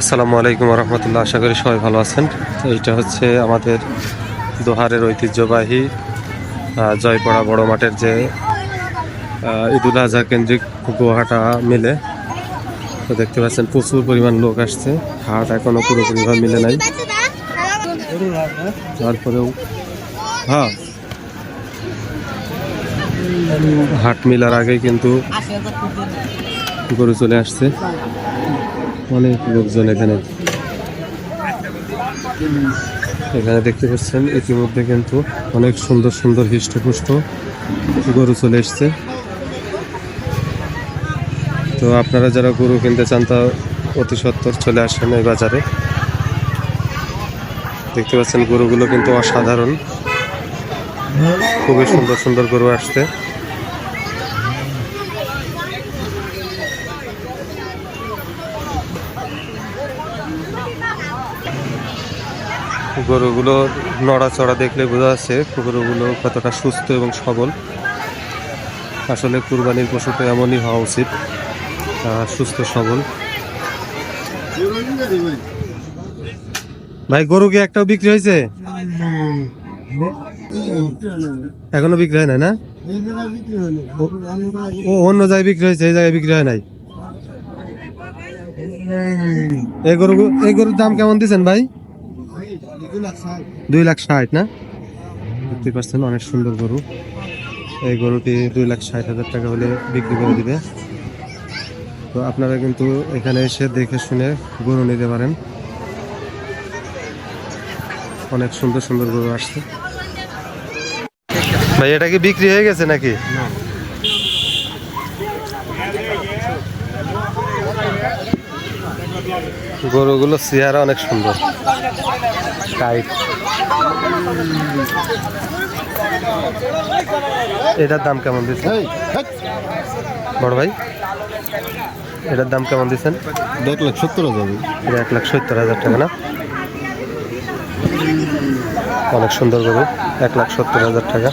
আসসালামু আলাইকুম রহমতুল্লাহ। আশা করি সবাই ভালো আছেন। এইটা হচ্ছে আমাদের দোহারের ঐতিহ্যবাহী জয়পাড়া বড় মাঠের যে ঈদুল আজহা কেন্দ্রিক গোহাটা মিলে। তো দেখতে পাচ্ছেন প্রচুর পরিমাণ লোক আসছে। হাট এখনো পুরোপুরিভাবে মিলে নাই, তারপরেও হ্যাঁ হাট মিলার আগেই কিন্তু গরু চলে আসছে। অনেক লোকজন এখানে দেখতে পাচ্ছেন। ইতিমধ্যে কিন্তু অনেক সুন্দর সুন্দর হৃষ্টপুষ্ট গরু চলে এসছে। তো আপনারা যারা গরু কিনতে চান তা অতি সত্বর চলে আসেন এই বাজারে। দেখতে পাচ্ছেন গরুগুলো কিন্তু অসাধারণ, খুবই সুন্দর সুন্দর গরু আসছে। গরুগুলো নড়াচড়া দেখলে বোঝা যাচ্ছে গরুগুলো কতটা সুস্থ এবং সবল। আসলে কুরবানির পশু তো এমনই হওয়া উচিত, সুস্থ সবল। ভাই গরু কি একটাও বিক্রি হয়েছে? এখনো বিক্রি হয় না? ও অন্য জায়গায় বিক্রি হয়েছে, এই জায়গায় বিক্রি হয় নাই। এই গরুর দাম কেমন দিচ্ছেন ভাই? 2,60,000 না? দেখতে পাচ্ছেন অনেক সুন্দর গরু। এই গরুটি 2,60,000 টাকা হলে বিক্রি করে দিবে। তো আপনারা কিন্তু এখানে এসে দেখে শুনে গরু নিতে পারেন। অনেক সুন্দর সুন্দর গরু আসছে। ভাই এটা কি বিক্রি হয়ে গেছে নাকি? গরুগুলো চেহারা অনেক সুন্দর, টাইট। এটার দাম কেমন দিচ্ছেন বড় ভাই? এটার দাম কেমন দিচ্ছেন? 1,70,000। 1,70,000 টাকা না? অনেক সুন্দর গরু, 1,70,000 টাকা।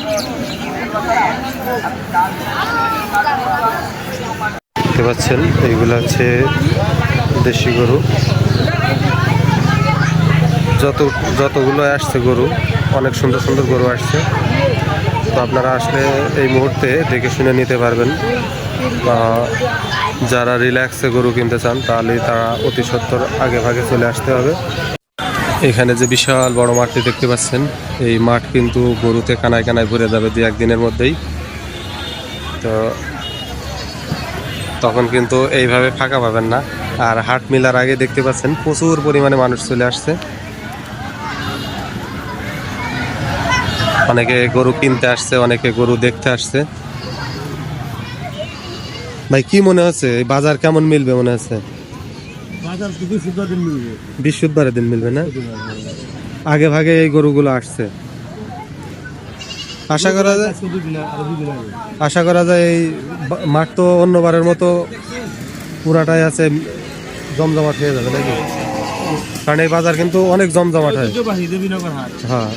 দেখতে পাচ্ছেন এইগুলো হচ্ছে দেশি গরু। যতগুলো আসছে গরু, অনেক সুন্দর সুন্দর গরু আসছে। তো আপনারা আসলে এই মুহূর্তে দেখে শুনে নিতে পারবেন। যারা রিল্যাক্সে গরু কিনতে চান তাহলে তারা অতি সত্বর আগে ভাগে চলে আসতে হবে। এখানে যে বিশাল বড় মাঠটি দেখতে পাচ্ছেন, এই মাঠ কিন্তু গরুতে কানায় কানায় ভরে যাবে 2-1 দিনের মধ্যেই। তো তখন কিন্তু এইভাবে ফাঁকা পাবেন না। আর হাট মিলার আগে দেখতে পাচ্ছেন প্রচুর পরিমাণে মানুষ চলে আসছে। অনেকে গরু কিনতে আসছে, অনেকে গরু দেখতে আসছে। ভাই কি মনে হচ্ছে এই বাজার কেমন মিলবে মনে হচ্ছে? বৃহস্পতিবারের দিন মিলবে না? আগে ভাগে এই গরুগুলো আসছে। আশা করা যায় এই মাঠ তো অন্যবারের মতো পুরাটাই আছে, জমজমাট হয়ে যাবে নাকি? কারণ এই বাজার কিন্তু অনেক জমজমাট হয়। হ্যাঁ,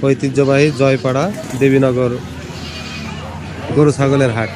ঐতিহ্যবাহী জয়পাড়া দেবীনগর গরু ছাগলের হাট।